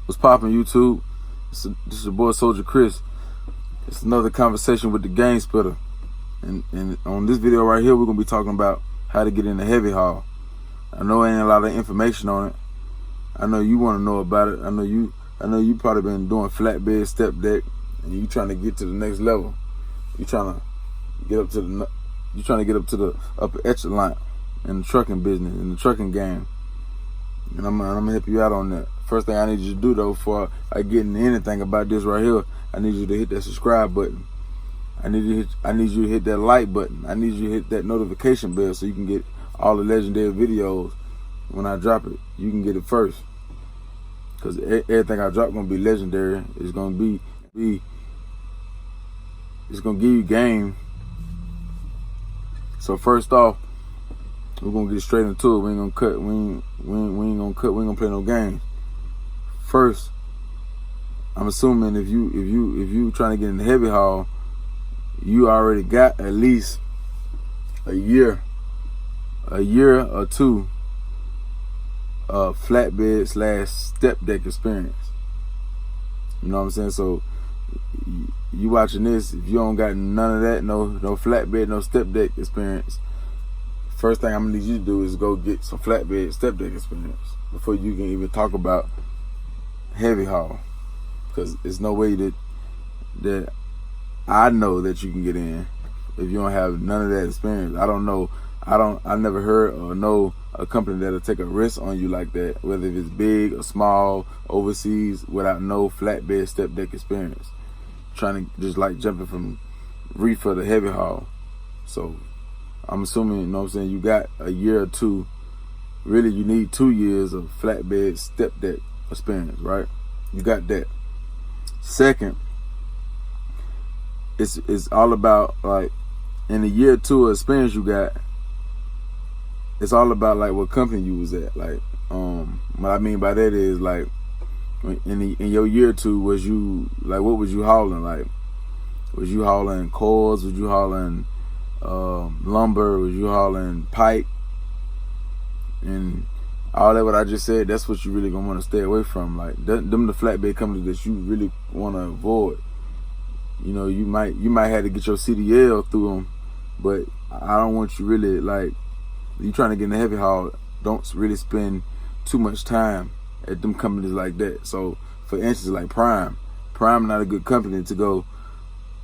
What's poppin', YouTube? This is your boy Soldier Chris. It's another conversation with the Game Spitter. And on this video right here, we're gonna be talking about how to get in the heavy haul. I know ain't a lot of information on it. I know you want to know about it. I know you probably been doing flatbed, step deck, and you trying to get to the next level. You trying to get up to the upper echelon in the trucking business, in the trucking game. And I'm gonna help you out on that. First thing I need you to do though, before I get into anything about this right here, I need you to hit that subscribe button. I need you to hit that like button. I need you to hit that notification bell so you can get all the legendary videos when I drop it. You can get it first, because everything I drop gonna be legendary. It's gonna it's gonna give you game. So first off, we're gonna get straight into it. We ain't gonna cut. We ain't gonna play no games. First, I'm assuming if you trying to get in the heavy haul, you already got at least a year or two of flatbed / step deck experience. You know what I'm saying? So you watching this, if you don't got none of that, no flatbed, no step deck experience, first thing I'm gonna need you to do is go get some flatbed step deck experience before you can even talk about heavy haul. Because there's no way that I know that you can get in if you don't have none of that experience. I never heard or know a company that'll take a risk on you like that, whether if it's big or small, overseas, without no flatbed step deck experience. Trying to just like jumping from reefer to heavy haul. So I'm assuming, you know what I'm saying, you got a year or two. Really, you need 2 years of flatbed step deck experience, right? You got that. Second, it's all about, like, in a year or two of experience you got, it's all about like what company you was at. Like, what I mean by that is, like, in your year or two, was you, like, what was you hauling? Like, was you hauling cords? Was you hauling lumber? Was you hauling pipe? And all that what I just said, that's what you really gonna want to stay away from. Like, them the flatbed companies that you really want to avoid. You know, you might have to get your CDL through them, but I don't want you really, like, you trying to get in the heavy haul, don't really spend too much time at them companies like that. So for instance, like Prime not a good company to go.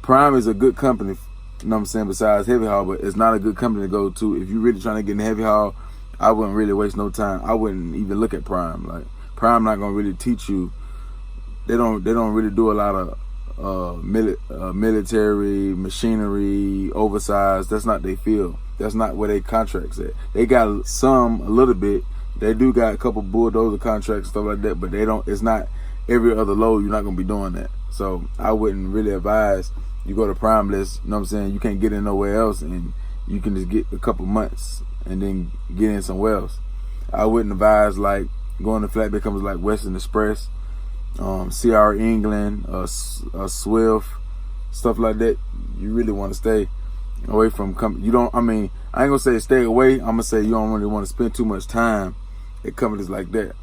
Prime is a good company, you know what I'm saying, besides heavy haul, but it's not a good company to go to if you really trying to get in the heavy haul. I wouldn't really waste no time. I wouldn't even look at Prime. Like, Prime not gonna really teach you. They don't really do a lot of military machinery, oversized. That's not their field. That's not where they contracts at. They got a little bit. They do got a couple bulldozer contracts, stuff like that, but they don't. It's not every other load. You're not gonna be doing that. So I wouldn't really advise you go to Prime list. You know what I'm saying? You can't get in nowhere else, and you can just get a couple months and then get in somewhere else. I wouldn't advise like going to flatbed companies like Western Express, CR England, Swift, stuff like that. You really want to stay away from I ain't gonna say stay away. I'm gonna say you don't really want to spend too much time at companies like that.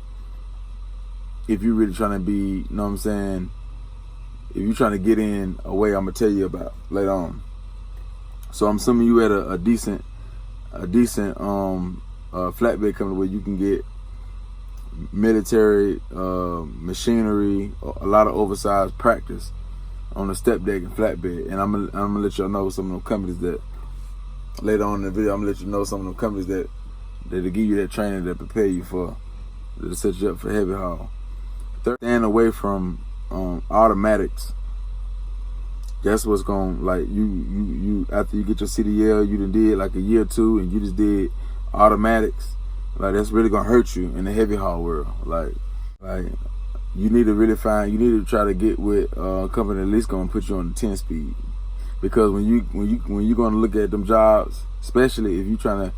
If you're really trying to be, you know what I'm saying, if you're trying to get in a way I'm gonna tell you about later on. So I'm assuming you at a decent flatbed company where you can get military machinery, a lot of oversized practice on the step deck and flatbed. And I'm gonna let y'all know some of them companies that later on in the video. I'm gonna let you know some of them companies that give you that training, that prepare you for, that set you up for heavy haul. Third, stand away from automatics. That's what's going, like, you after you get your CDL, you done did like a year or two, and you just did automatics. Like, that's really gonna hurt you in the heavy haul world. Like you need to try to get with a company at least gonna put you on the 10 speed. Because when you gonna look at them jobs, especially if you trying to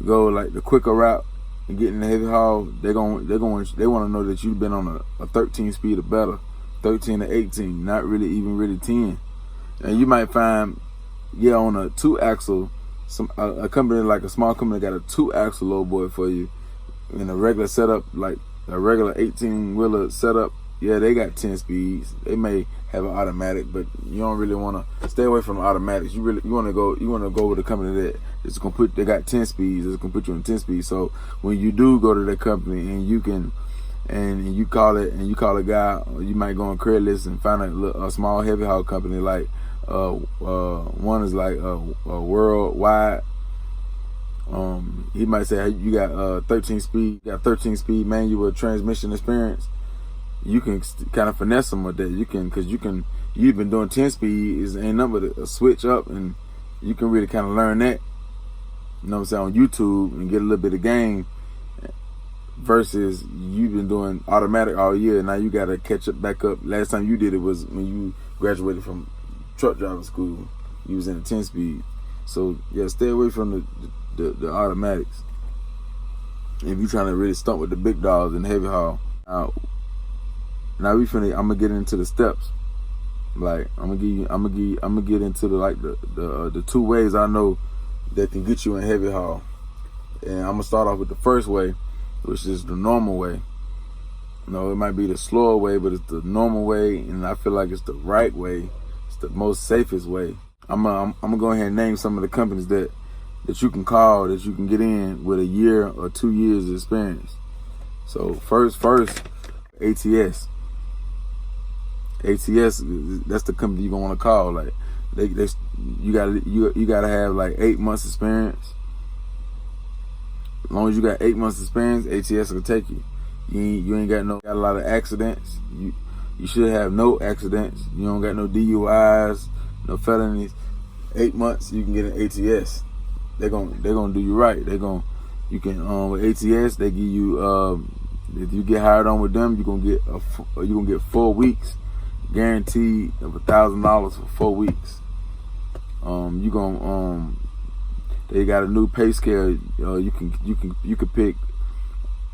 go like the quicker route and get in the heavy haul, they want to know that you've been on a 13 speed or better, 13 to 18, not really even really 10. And you might find, yeah, on a 2-axle, a company like a small company got a 2-axle low boy for you in a regular setup, like a regular 18-wheeler setup, yeah, they got 10 speeds. They may have an automatic, but you don't really want to stay away from the automatics. You want to go with a company that is gonna put, they got 10 speeds. It's gonna put you in 10 speeds. So when you do go to that company and you can, and you call a guy, or you might go on Craigslist and find a small heavy haul company like one is like Worldwide. He might say, hey, you got 13 speed manual transmission experience. You can kind of finesse them with that. You've been doing 10 speed, ain't nothing but a switch up, and you can really kind of learn that, you know what I'm saying, on YouTube and get a little bit of game, versus you've been doing automatic all year. Now you got to catch up back up. Last time you did it was when you graduated from truck driving school. You was in a 10 speed. So yeah, stay away from the automatics if you're trying to really stump with the big dogs and heavy haul. Now I'm gonna get into the steps. Like I'm gonna get into the two ways I know that can get you in heavy haul. And I'm gonna start off with the first way, which is the normal way. You know, it might be the slower way, but it's the normal way, and I feel like it's the right way. It's the most safest way. I'm gonna go ahead and name some of the companies that you can call, that you can get in with a year or 2 years of experience. So first, ATS. ATS, that's the company you're gonna want to call. Like you gotta have like 8 months experience. As long as you got 8 months experience, ATS will take you. You ain't got a lot of accidents. You should have no accidents. You don't got no DUIs, no felonies. 8 months, you can get an ATS. They're gonna do you right. You can with ATS, they give you if you get hired on with them, you're gonna get 4 weeks guaranteed of $1,000 for 4 weeks. They got a new pay scale. You can pick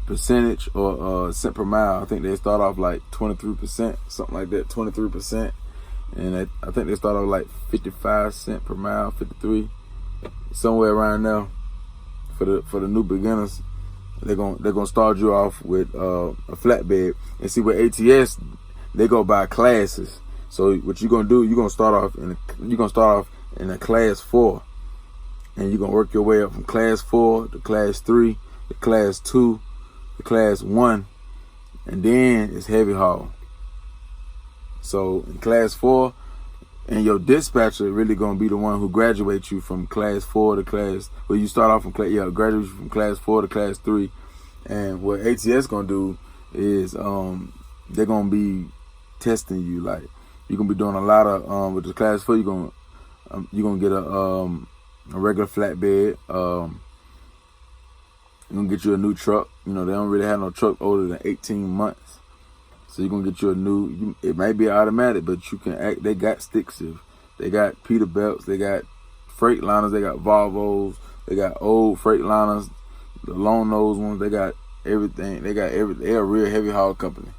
percentage or cent per mile. I think they start off like 23%, something like that, 23%, and I think they start off like 55 cents per mile, 53, somewhere around there for the new beginners. They're gonna start you off with a flatbed. And see, with ATS, they go by classes. So what you're gonna do, you're gonna start off in a class 4, and you're gonna work your way up from class 4 to class 3 to class 2 to class 1, and then it's heavy haul. So in class 4, and your dispatcher really gonna be the one who graduates you from class 4 to class. Well, you start off graduate you from class 4 to class 3, and what ATS gonna do is they're gonna be testing you. Like you're gonna be doing a lot of with the class 4. You're gonna get a regular flatbed. You're gonna get you a new truck. You know, they don't really have no truck older than 18 months. So you're gonna get you a new. It might be automatic, but you can they got stick shift. They got Peterbilts. They got Freightliners. They got Volvos. They got old Freightliners, the long nose ones. They got everything. They're a real heavy haul company.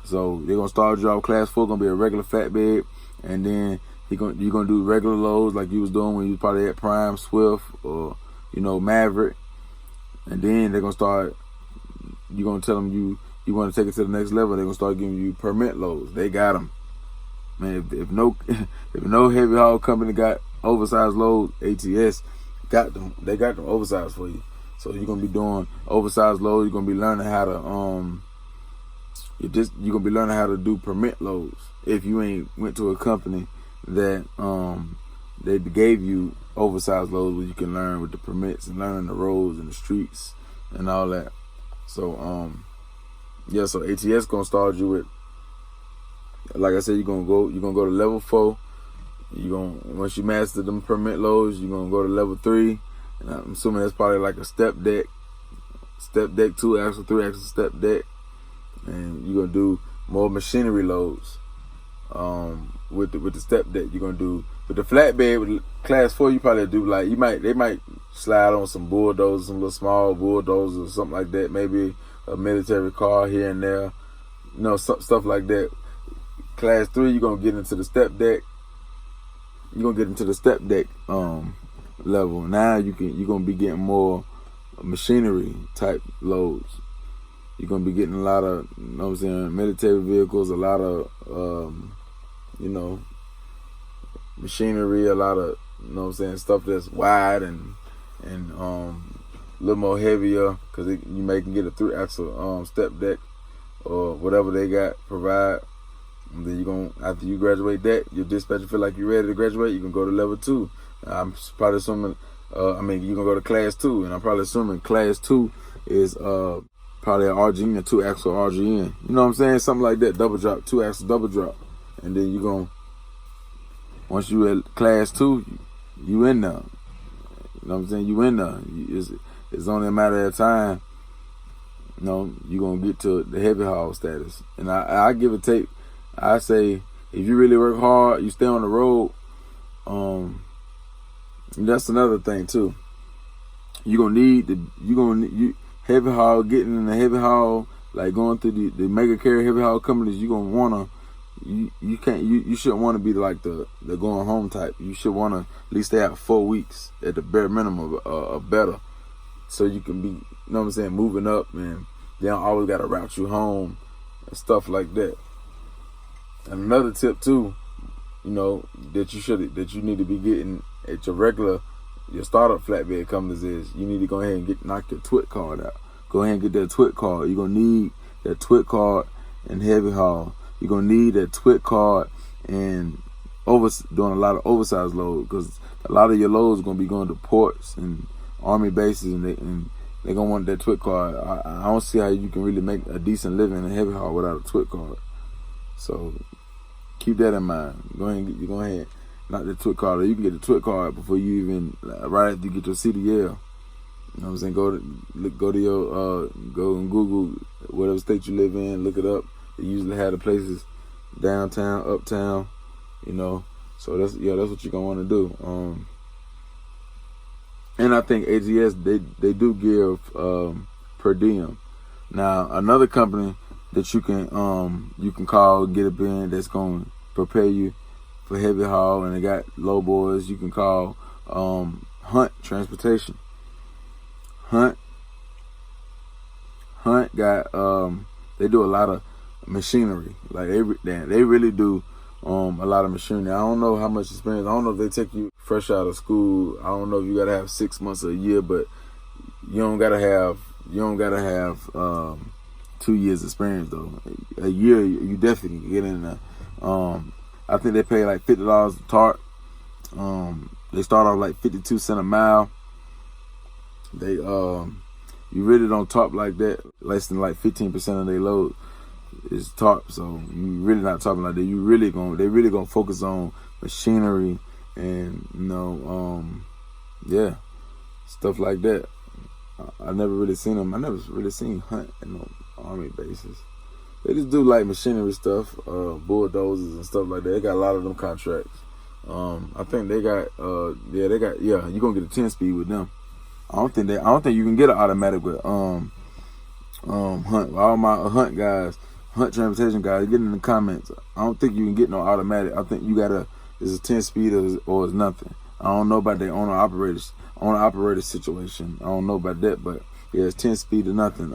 So they're gonna start you off class 4. Gonna be a regular flatbed, and then you're gonna do regular loads like you was doing when you was probably at Prime, Swift, or Maverick. And then they're gonna start. You're gonna tell them you want to take it to the next level. They're gonna start giving you permit loads. They got them, man. If no heavy haul company got oversized loads, ATS got them. They got them oversized for you. So you're gonna be doing oversized loads. You're gonna be learning how to you're gonna be learning how to do permit loads. If you ain't went to a company that they gave you oversized loads where you can learn with the permits and learning the roads and the streets and all that. So so ATS gonna start you with, like I said, you're gonna go to level 4. Once you master them permit loads, you're gonna go to level 3, and I'm assuming that's probably like a step deck, 2 axle, 3 axle step deck, and you're gonna do more machinery loads. With the step deck, you're gonna do with the flatbed. With class 4, you probably do like they might slide on some bulldozers, some little small bulldozers or something like that. Maybe a military car here and there, stuff like that. Class 3, you're gonna get into the step deck. You're gonna get into the step deck level. Now you're gonna be getting more machinery type loads. You're gonna be getting a lot of, you know what I'm saying, military vehicles, a lot of, you know, machinery, a lot of, you know what I'm saying, stuff that's wide and a little more heavier, because you may can get a 3-axle step deck or whatever they got provide. And then you're going to, after you graduate that, your dispatcher feel like you're ready to graduate, you can go to level 2. I'm probably assuming, you can go to class 2, and I'm probably assuming class 2 is probably an RGN, a 2-axle RGN. You know what I'm saying? Something like that, double drop, 2-axle double drop. And then you're going to, once you at class 2, you in there. You know what I'm saying? You in there. It's only a matter of time. You know, you're going to get to the heavy haul status. And I give it take. I say, if you really work hard, you stay on the road. That's another thing too. You're gonna need heavy haul, getting in the heavy haul, like going through the mega carrier heavy haul companies. You gonna wanna, you shouldn't want to be like the going home type. You should want to at least stay out 4 weeks at the bare minimum, or better, so you can be, you know what I'm saying, moving up, and they don't always gotta route you home and stuff like that. And another tip too, you know, that you need to be getting at your startup flatbed companies is, you need to go ahead and knock your TWIC card out. Go ahead and get that TWIC card. You're gonna need that TWIC card in heavy haul. You're gonna need that TWIC card and doing a lot of oversized loads, because a lot of your loads are gonna be going to ports and army bases, and they're gonna want that TWIC card. I don't see how you can really make a decent living in heavy haul without a TWIC card. So keep that in mind. Go ahead, knock the TWIC card. Or you can get the TWIC card before you even, right after you get your CDL. You know what I'm saying? Go and Google whatever state you live in. Look it up. They usually have the places downtown, uptown. You know, so that's what you're gonna want to do. And I think AGS they do give per diem. Now another company that you can call, get up in, that's gonna prepare you for heavy haul, and they got low boys. You can call Hunt Transportation. Hunt got they do a lot of machinery. Like they really do a lot of machinery. I don't know how much experience. I don't know if they take you fresh out of school. I don't know if you gotta have 6 months or a year, but you don't gotta have 2 years experience though. A year you definitely can get in there. I think they pay like $50 a tart. They start off like 52 cents a mile. They you really don't talk like that. Less than like 15% of their load is tarp, so you really not talking like that. They really gonna focus on machinery and, you know, stuff like that. I never really seen them. I never really seen Hunt in no army bases. They just do like machinery stuff, bulldozers and stuff like that. They got a lot of them contracts. I think they got you're gonna get a 10-speed with them. I don't think you can get an automatic with Hunt. All my Hunt guys, Hunt Transportation guys, get in the comments. I don't think you can get no automatic. I think it's a 10-speed or it's nothing. I don't know about their owner operator situation. I don't know about that, but yeah, it's 10-speed or nothing.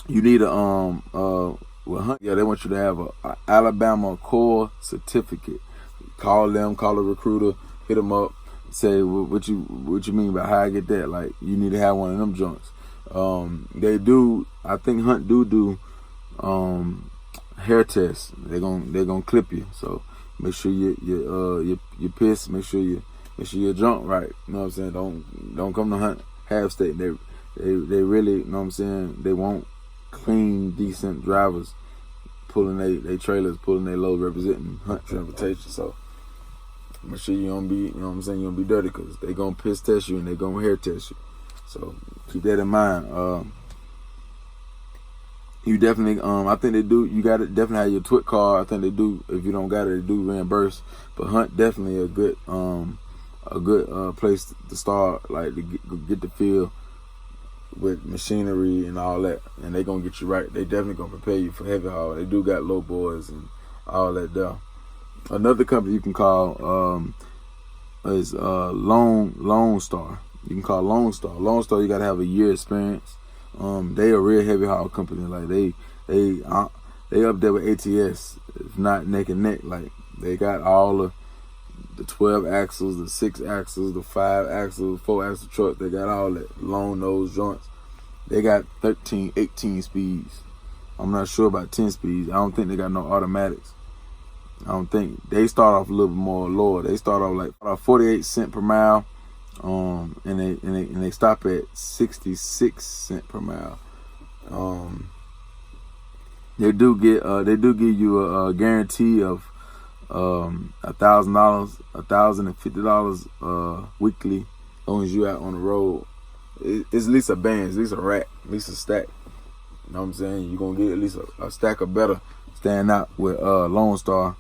You need with Hunt, they want you to have a Alabama core certificate. Call them, call a recruiter, hit them up, say what you mean by how I get that. Like, you need to have one of them joints. They do. I think Hunt do hair tests. They're gonna clip you. So make sure you piss. Make sure you're drunk right. You know what I'm saying? Don't come to Hunt half state. They really, you know what I'm saying, they want clean, decent drivers pulling they trailers, pulling their load, representing Hunt Transportation. So make sure you don't be, you know what I'm saying, you don't be dirty, because they gonna piss test you and they gonna hair test you. So keep that in mind. You definitely, I think they do. You got to definitely have your TWIC card. I think they do. If you don't got it, they do reimburse. But Hunt definitely a good place to start, like to get the feel with machinery and all that, and they gonna get you right. They definitely gonna prepare you for heavy haul. They do got low boys and all that there. Another company you can call is Lone Star. You can call Lone Star. Lone Star, you gotta have a year experience. They a real heavy haul company. Like they up there with ATS, if not neck and neck. Like they got all the 12 axles, the 6 axles, the 5 axles, 4 axle truck. They got all that long nose joints. They got 13, 18 speeds. I'm not sure about 10 speeds. I don't think they got no automatics. I don't think they start off a little bit more lower. They start off like 48 cents per mile, and they stop at 66 cents per mile. They do give you a guarantee of $1,000, $1,050 weekly, as long as you out on the road. It's at least a band, at least a rack, at least a stack. You know what I'm saying? You're gonna get at least a stack or better staying out with Lone Star.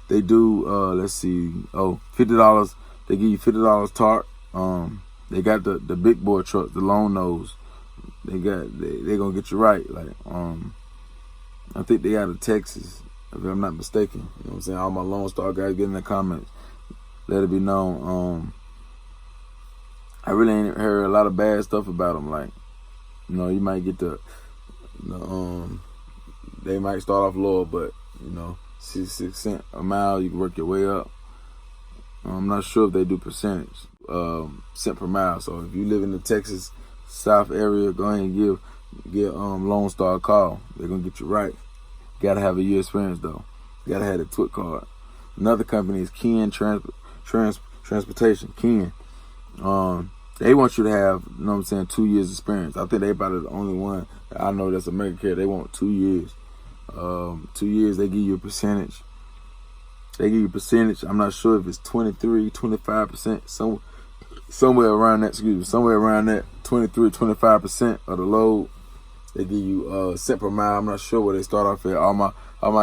They do let's see, $50. They give you $50 tarp. They got the big boy trucks, the long nose. They gonna get you right. Like I think they out of Texas, if I'm not mistaken. You know what I'm saying? All my Lone Star guys get in the comments. Let it be known. I really ain't heard a lot of bad stuff about them. Like, you know, you might get they might start off lower, but you know, 66 cents a mile, you can work your way up. I'm not sure if they do percentage, cent per mile. So if you live in the Texas South area, go ahead and give Lone Star a call. They're gonna get you right. You gotta have a year experience though. You gotta have the TWIC card. Another company is Ken Transportation. Ken. They want you to have, you know what I'm saying, 2 years experience. I think they about the only one that I know that's American Care. They want 2 years. 2 years, they give you a percentage. I'm not sure if it's 23, 25%, somewhere around that, somewhere around that 23, 25% of the load. They give you cent per mile. I'm not sure where they start off at. All my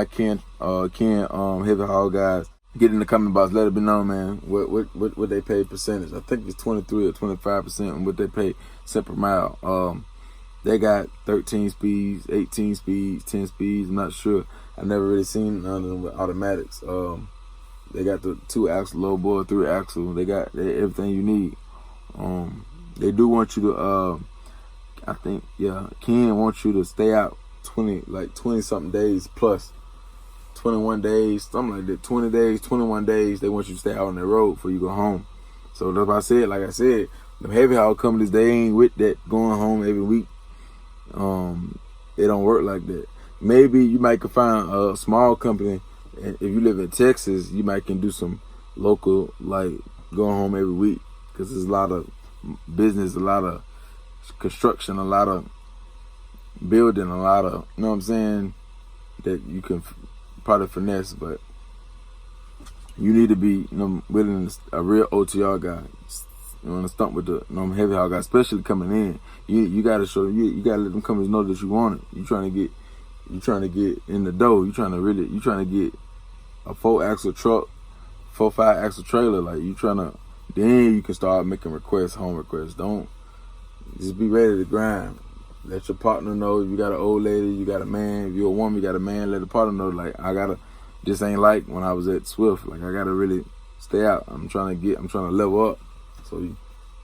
Ken heavy haul guys, get in the comment box, let it be known, man, what they pay percentage. I think it's 23 or 25% on what they pay cent per mile. They got 13 speeds, 18 speeds, 10 speeds. I'm not sure. I've never really seen none of them with automatics. They got the 2 axle low bore, 3 axle. They got everything you need. They do want you to, I think, Ken wants you to stay out 20 something days plus. 21 days, something like that, 20 days, 21 days, they want you to stay out on the road before you go home. So that's what I said. Like I said, the heavy haul companies, they ain't with that going home every week. It don't work like that. Maybe you might can find a small company. If you live in Texas, you might can do some local, like going home every week, because there's a lot of business, a lot of construction, a lot of building, a lot of, you know what I'm saying, that you can probably finesse. But you need to be, you know, willing, a real OTR guy. You want to stump with the heavy haul guy, especially coming in. You gotta show them. You gotta let them companies know that you want it. You trying to get in the dough. You trying to get a 4-axle truck, 5-axle trailer. Like then you can start making requests, home requests. Don't just be ready to grind. Let your partner know. If you got an old lady, you got a man. If you're a woman, you got a man. Let the partner know, like, this ain't like when I was at Swift. Like, I gotta really stay out. I'm trying to level up. So you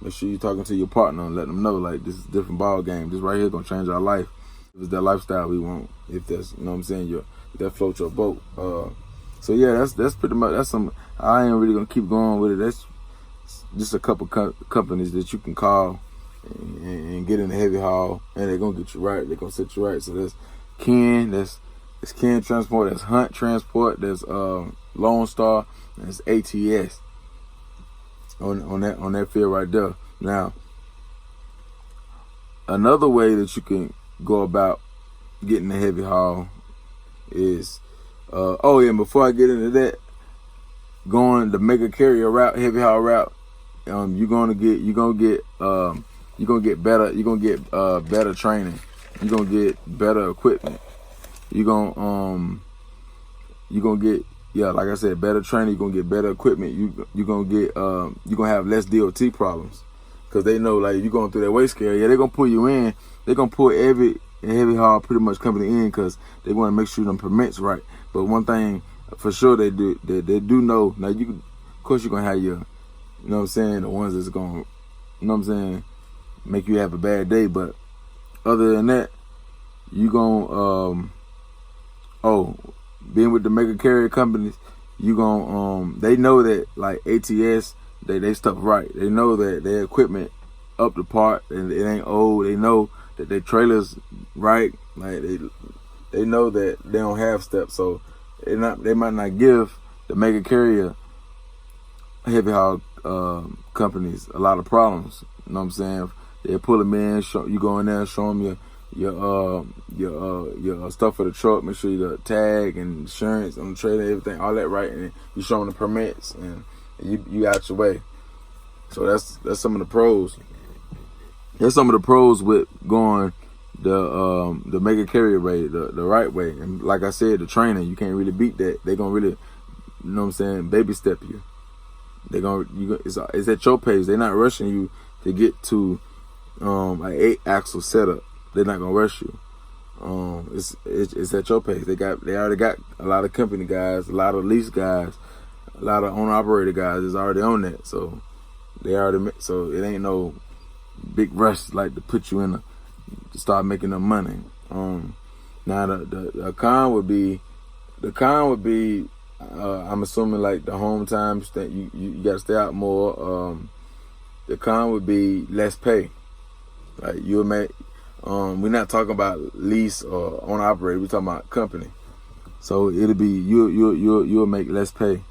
make sure you're talking to your partner and let them know, like, this is a different ball game. This right here gonna change our life. If it's that lifestyle we want. If that's, you know what I'm saying, if that floats your boat. So yeah, that's pretty much, that's some. I ain't really gonna keep going with it. That's just a couple companies that you can call and get in the heavy haul, and they're gonna get you right. They're gonna set you right. So that's Ken, that's Ken Transport, that's Hunt Transport, that's Lone Star, and that's ATS on that field right there. Now, another way that you can go about getting the heavy haul is and before I get into that, going the mega carrier route, heavy haul route, you're gonna get better training. You're gonna get better equipment. You're gonna get, like I said, better training. You're gonna get better equipment. You're gonna have less DOT problems, because they know, like, if you're going through that weight scale, they're gonna pull you in. They're gonna pull every heavy haul pretty much company in, because they want to make sure them permits right. But one thing for sure they do know. Now, of course you're gonna have your, you know what I'm saying, the ones that's gonna, you know what I'm saying, make you have a bad day. But other than that, you gon' being with the mega carrier companies, you gon' they know that like ATS, they stuff right. They know that their equipment up to part and it ain't old. They know that their trailers right. Like they know that they don't have steps, so they might not give the mega carrier heavy haul companies a lot of problems. You know what I'm saying? They pull them in, you go in there, show them your stuff for the truck. Make sure you the tag and insurance on the trailer, everything, all that right, and you show them the permits, and you out your way. So that's some of the pros. That's some of the pros with going the mega carrier way, the right way. And like I said, the training, you can't really beat that. They gonna really, you know what I'm saying, baby step you. It's at your pace. They're not rushing you to get to an 8-axle setup. They're not gonna rush you. It's at your pace. They already got a lot of company guys, a lot of lease guys, a lot of owner operator guys is already on that. So so it ain't no big rush like to put you in to start making them money. Now the con would be I'm assuming like the home times that you got to stay out more. The con would be less pay. Like you'll make. We're not talking about lease or owner operator. We're talking about company. So it'll be you'll make less pay,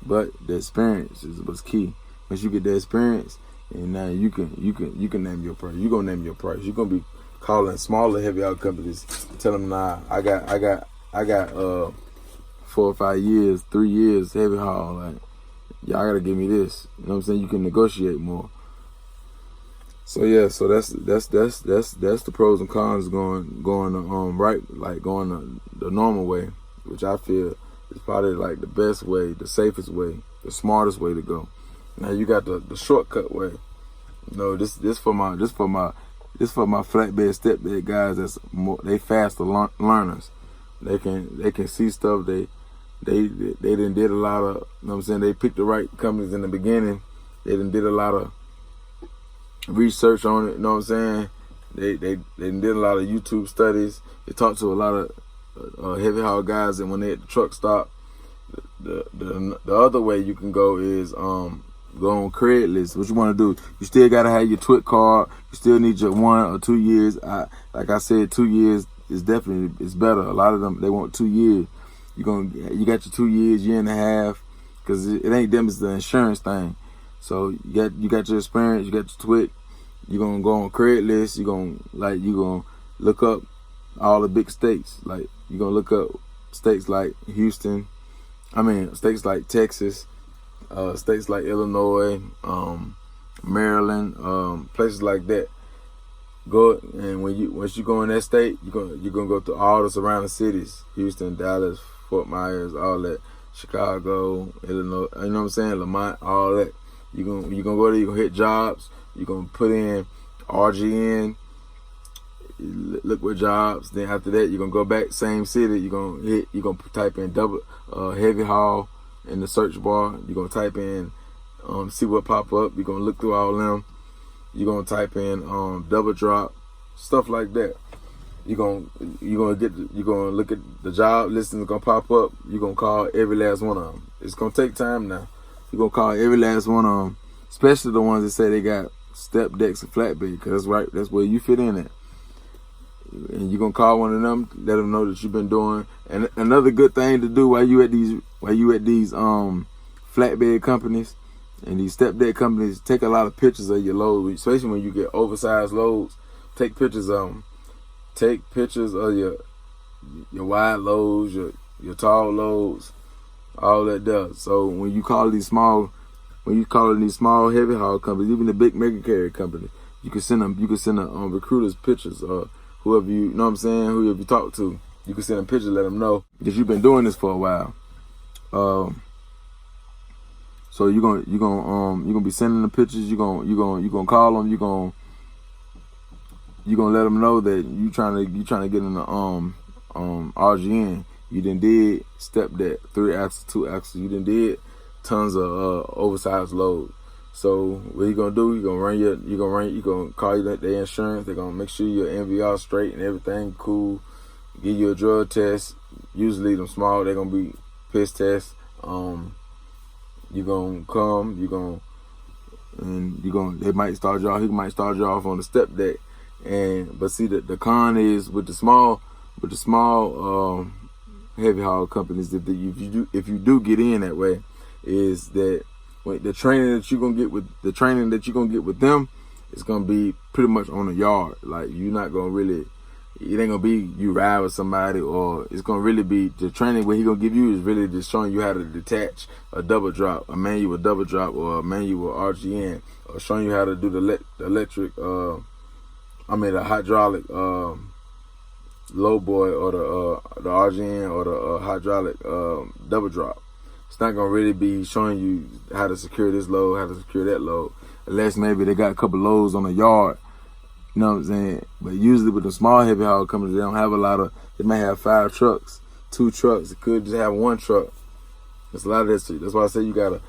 but the experience is what's key. Once you get the experience, and now you can name your price. You're gonna name your price. You're gonna be calling smaller heavy haul companies, tell them, nah, I got 4 or 5 years, 3 years heavy haul. Like, y'all gotta give me this. You know what I'm saying? You can negotiate more. So yeah, so that's the pros and cons going right, like going the normal way, which I feel is probably like the best way, the safest way, the smartest way to go. Now you got the shortcut way. You know, this for my flatbed stepbed guys that's more, they faster learners. They can see stuff. They done did a lot of, you know what I'm saying, they picked the right companies in the beginning. They done did a lot of research on it, you know what I'm saying? They did a lot of YouTube studies. They talked to a lot of heavy haul guys, and when they at the truck stop, the other way you can go is go on Craigslist. What you want to do? You still gotta have your TWIC card. You still need your 1 or 2 years. Like I said, 2 years is definitely better. A lot of them they want 2 years. You got your 2 years, year and a half, because it ain't them. It's the insurance thing. So you got your experience. You got your TWIC. You're gonna go on Craigslist. You're gonna look up all the big states. Like you're gonna look up states like Houston. States like Texas. States like Illinois, Maryland, places like that. Go, and once you go in that state, you're gonna go to all the surrounding cities: Houston, Dallas, Fort Myers, all that, Chicago, Illinois. You know what I'm saying? Lamont, all that. You're gonna go there. You're gonna hit jobs. You're gonna put in RGN. Look what jobs. Then after that, you're gonna go back same city. You're gonna type in double heavy haul in the search bar. You're gonna type in see what pop up. You're gonna look through all them. You're gonna type in double drop, stuff like that. You're gonna look at the job listings gonna pop up. You're gonna call every last one of them. It's gonna take time now. You're gonna call every last one of them, especially the ones that say they got step decks and flatbed, because that's right. That's where you fit in at. And you're gonna call one of them, let them know that you've been doing. And another good thing to do while you at these flatbed companies and these step deck companies, take a lot of pictures of your load, especially when you get oversized loads. Take pictures of them. Take pictures of your wide loads, your tall loads, all that does. So when you call these small heavy haul companies, even the big mega carrier companies, you can send recruiters pictures or whoever you know what I'm saying, whoever you talk to, you can send them pictures, let them know that you've been doing this for a while. So you're gonna be sending them pictures. You're gonna call them. You're gonna let them know that you trying to get in the RGN. You done did step that 3 axles, 2 axles. You done did tons of oversized load. So what you gonna do? You gonna call their insurance. They're gonna make sure your MVR straight and everything cool. Give you a drug test. Usually them small, they're gonna be piss tests. You gonna come. They might start you off. He might start you off on the step deck. But see, the con is with the small heavy haul companies, that if you do get in that way, is that the training that you're gonna get with them, it's gonna be pretty much on the yard. Like, you're not gonna really, it ain't gonna be you ride with somebody, or it's gonna really be the training. What he gonna give you is really just showing you how to detach a double drop, a manual double drop, or a manual RGN, or showing you how to do the hydraulic low boy, or the RGN, or the hydraulic double drop. It's not gonna really be showing you how to secure this load, how to secure that load, unless maybe they got a couple loads on the yard. You know what I'm saying? But usually with the small heavy haul companies, they don't have a lot of. They might have 5 trucks, 2 trucks. It could just have 1 truck. There's a lot of that shit. That's why I say you gotta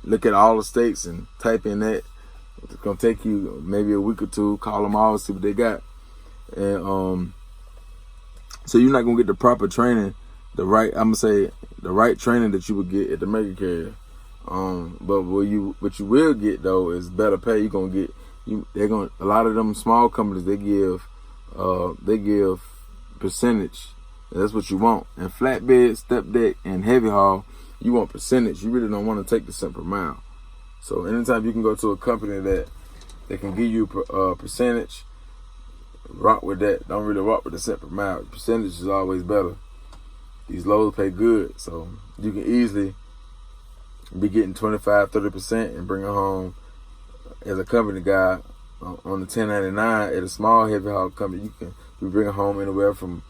look at all the states and type in that. It's gonna take you maybe a week or two. Call them all, see what they got, and so you're not gonna get the proper training, the right training that you would get at the mega carrier. But what you will get though is better pay. You're gonna get a lot of them small companies, they give percentage. And that's what you want. And flatbed, step deck, and heavy haul, you want percentage. You really don't want to take the cent per mile. So anytime you can go to a company that they can give you a percentage, rock with that. Don't really rock with the cent per mile. Percentage is always better. These loads pay good, so you can easily be getting 25-30% and bring it home as a company guy on the 1099 at a small heavy haul company. You bring it home anywhere from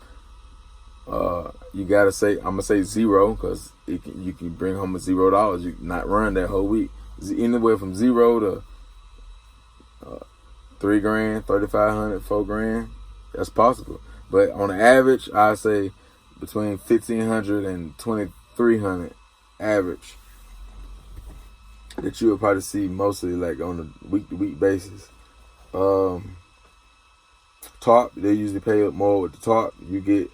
you gotta say, I'm gonna say zero, because you can bring home $0. You not run that whole week. Anywhere from 0 to $3,000, $3,500, $4,000. That's possible. But on the average, I say between $1,500 and $2,300 average, that you will probably see mostly like on a week-to-week basis. Top, they usually pay up more with the top. You get,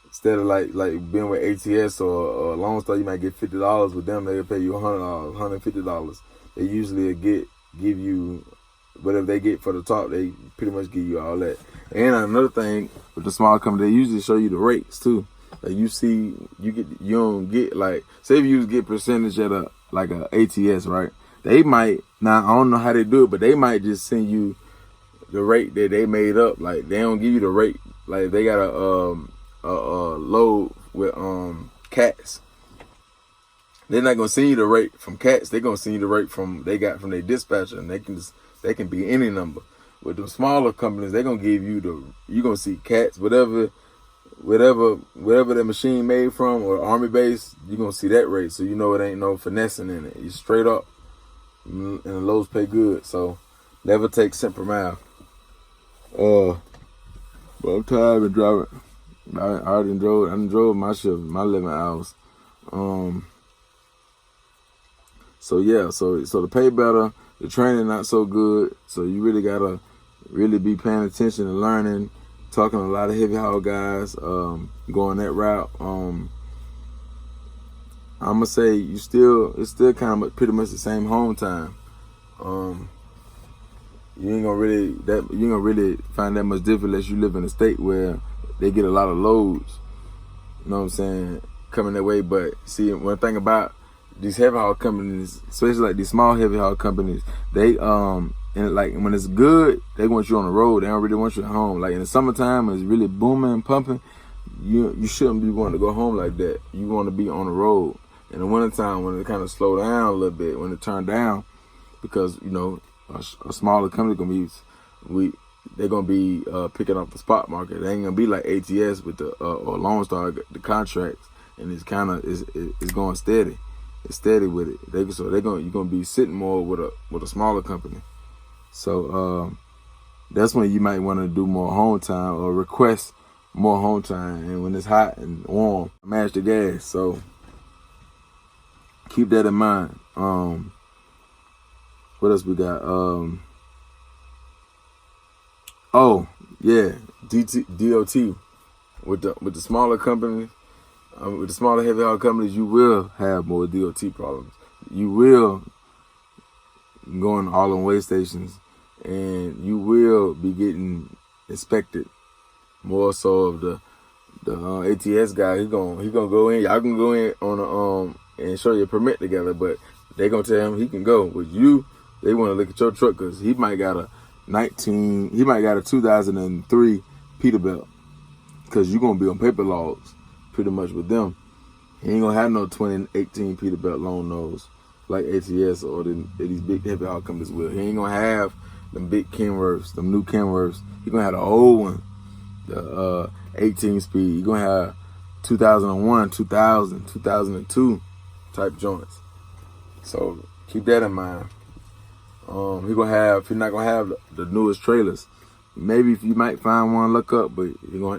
instead of like being with ATS or Lone Star, you might get $50. With them, they'll pay you $100, $150. They usually give you whatever they get for the top. They pretty much give you all that. And another thing with the small company, they usually show you the rates too. Like you don't get, like, say if you get percentage at a ATS, right? They might, now I don't know how they do it, but they might just send you the rate that they made up. Like, they don't give you the rate. Like, they got a load with cats. They're not gonna send you the rate from cats. They're gonna send you the rate they got from their dispatcher, and they can be any number. With the smaller companies, they're gonna give you you're gonna see cats, whatever the machine made from, or Army base, you're gonna see that rate, so you know it ain't no finessing in it. You straight up, and the loads pay good. So never take cent per mile. But I'm tired of driving. I drove my shift, my 11 hours. So yeah, so the pay better, the training not so good. So you really gotta be paying attention and learning, talking to a lot of heavy haul guys, going that route. I'm gonna say it's still kind of pretty much the same home time. You ain't gonna really find that much different unless you live in a state where they get a lot of loads. You know what I'm saying? Coming that way. But see, one thing about these heavy haul companies, especially like these small heavy haul companies, they and like when it's good, they want you on the road. They don't really want you at home. Like in the summertime, when it's really booming and pumping, you shouldn't be wanting to go home like that. You want to be on the road. In the wintertime, when it kind of slow down a little bit, when it turn down, because you know a smaller company they're gonna be picking up the spot market. They ain't gonna be like ATS with the or Lone Star, the contracts, and it's going steady. It's steady with it. You're gonna be sitting more with a smaller company. So that's when you might want to do more home time or request more home time. And when it's hot and warm, mash the gas. So keep that in mind. what else we got? Oh yeah, DOT with the smaller companies, with the smaller heavy haul companies, you will have more DOT problems. You will go on all on way stations, and you will be getting inspected more so of the ATS guy. He gonna go in. Y'all can go in on and show your permit together, but they gonna tell him he can go. With you, they want to look at your truck because he might got a 2003 Peterbilt, because you're gonna be on paper logs pretty much with them. He ain't gonna have no 2018 Peterbilt long nose like ATS or these big heavy haul companies will. He ain't gonna have them big Kenworths, them new Kenworths. He gonna have the old one, the 18 speed. He gonna have 2001, 2000, 2002 type joints. So keep that in mind. He's not gonna have the newest trailers. Maybe if you might find one, look up, but they're gonna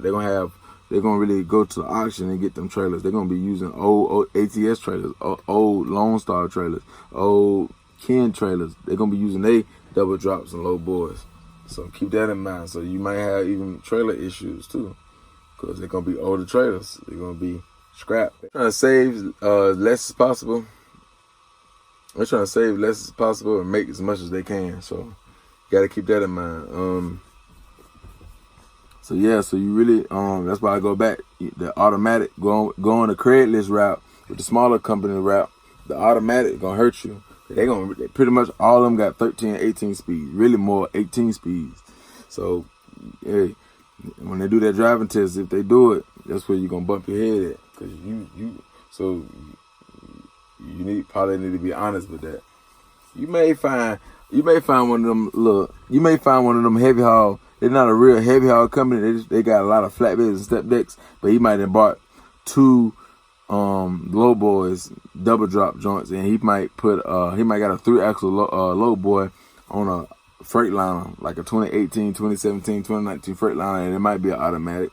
really go to the auction and get them trailers. They're gonna be using old ATS trailers, old Lone Star trailers, old Ken trailers. They're gonna be using they double drops and low boys. So keep that in mind. So you might have even trailer issues too, because they're gonna be older trailers. They're gonna be scrapped. They're trying to save less as possible. They're trying to save less as possible and make as much as they can. So you got to keep that in mind. So you really that's why I go back. The automatic go on the Craigslist route with the smaller company route. The automatic gonna hurt you. They pretty much all of them got 13, 18 speeds. Really more 18 speeds. So hey, when they do that driving test, if they do it, that's where you're gonna bump your head at, because you probably need to be honest with that. You may find one of them heavy haul. They're not a real heavy haul company. They got a lot of flatbeds and step decks, but he might have bought 2 low boys, double drop joints, and he might got a 3-axle low boy on a Freightliner, like a 2018, 2017, 2019 Freightliner, and it might be an automatic.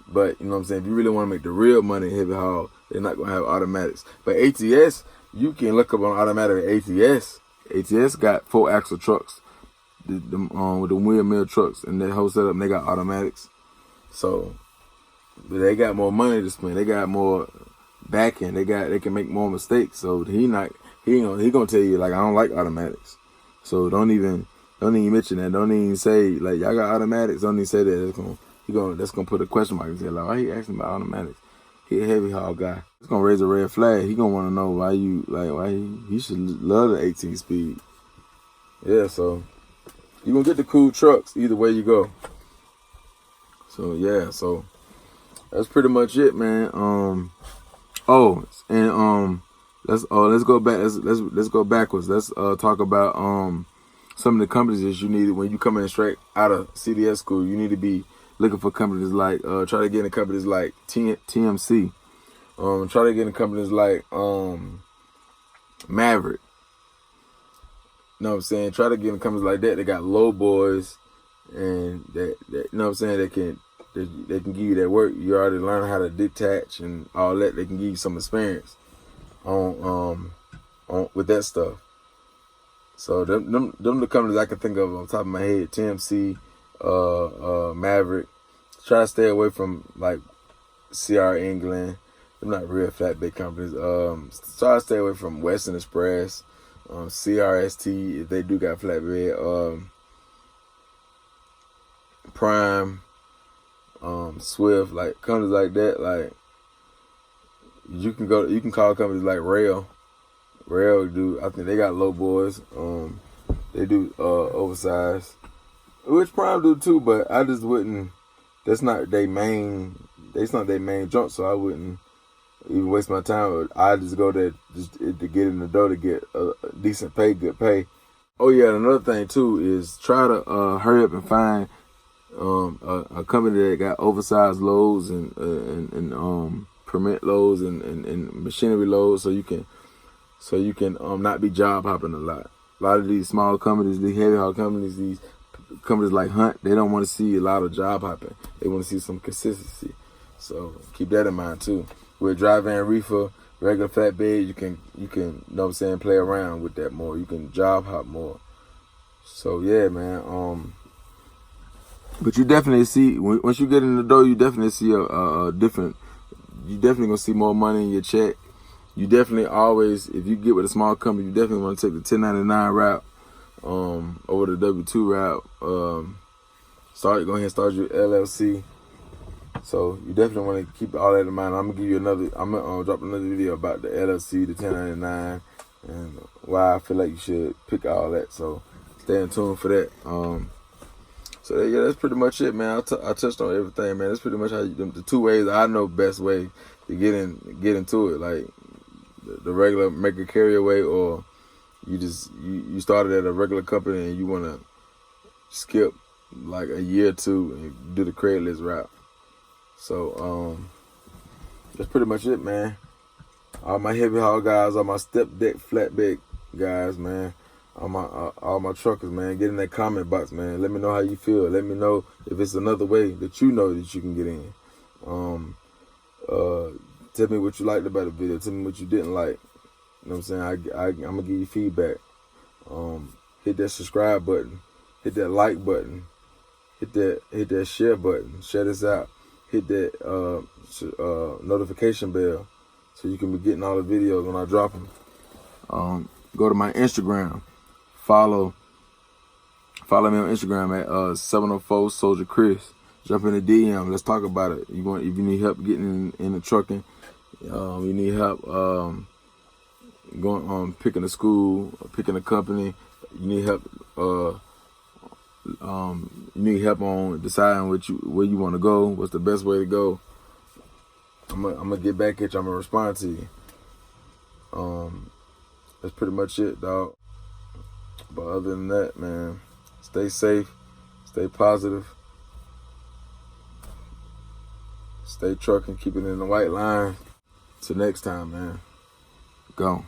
But you know what I'm saying, if you really want to make the real money heavy haul, they're not gonna have automatics. But ATS, you can look up on automatic ATS. ATS got 4-axle trucks, with the wheel mill trucks, and that whole setup, and they got automatics. So they got more money to spend. They got more backing. They can make more mistakes. So he gonna tell you, like, I don't like automatics. So don't even mention that. Don't even say, like, y'all got automatics. Don't even say that. That's gonna put a question mark in his head. Like, why he asking about automatics? He a heavy haul guy. It's gonna raise a red flag. He gonna want to know why he should love the 18 speed. Yeah, so you gonna get the cool trucks either way you go. So yeah, so that's pretty much it, man. Let's go back. Let's go backwards. Let's talk about some of the companies that you need when you coming straight out of CDS school. You need to be looking for companies like try to get in companies like TMC. Try to get in companies like Maverick. You know what I'm saying? Try to get in companies like that. They got low boys, and that you know what I'm saying, they can give you that work. You already learn how to detach and all that. They can give you some experience on with that stuff. So them the companies I can think of on top of my head. TMC, Maverick. Try to stay away from like CR England. They're not real flatbed companies. Try to stay away from Western Express, CRST if they do got flatbed. Prime, Swift, like companies like that. Like you can call companies like Rail. Rail I think they got low boys. They do oversized, which Prime do too, but I just wouldn't. That's not their main jump, so I wouldn't even waste my time. I just go there just to get in the door to get a decent pay, good pay. Oh yeah, another thing too is try to hurry up and find a company that got oversized loads and permit loads and machinery loads, so you can not be job hopping a lot. A lot of these small companies, these heavy haul companies, these companies like Hunt, they don't want to see a lot of job hopping. They want to see some consistency. So keep that in mind too. With Dry Van Reefer, regular flatbed, you can, you know what I'm saying, play around with that more. You can job hop more. So yeah, man. But you definitely see, once you get in the door, you definitely see a different. You definitely gonna see more money in your check. You definitely always, if you get with a small company, you definitely want to take the 1099 route over the W-2 route. Go ahead and start your LLC. So you definitely want to keep all that in mind. I'm gonna give you I'm gonna drop another video about the LLC, the 1099, and why I feel like you should pick all that. So stay in tune for that. So yeah, that's pretty much it, man. I touched on everything, man. That's pretty much how the two ways I know best way to get into it, like the regular make a carrier way, or you started at a regular company and you want to skip like a year or two and do the Craigslist route. So that's pretty much it, man. All my heavy haul guys, all my step deck flatbed guys, man. All my truckers, man, get in that comment box, man. Let me know how you feel. Let me know if it's another way that you know that you can get in. Tell me what you liked about the video. Tell me what you didn't like. You know what I'm saying? I'm gonna give you feedback. Hit that subscribe button. Hit that like button. Hit that share button. Share this out. Hit that notification bell so you can be getting all the videos when I drop them. Go to my Instagram. Follow me on Instagram at 704 Soldier Chris. Jump in the DM. Let's talk about it. If you need help getting in the trucking, you need help going picking a school, picking a company. You need help. You need help on deciding where you want to go. What's the best way to go? I'm gonna get back at you. I'm gonna respond to you. That's pretty much it, dog. But other than that, man, stay safe, stay positive, stay trucking, keep it in the white line. Till next time, man. Go.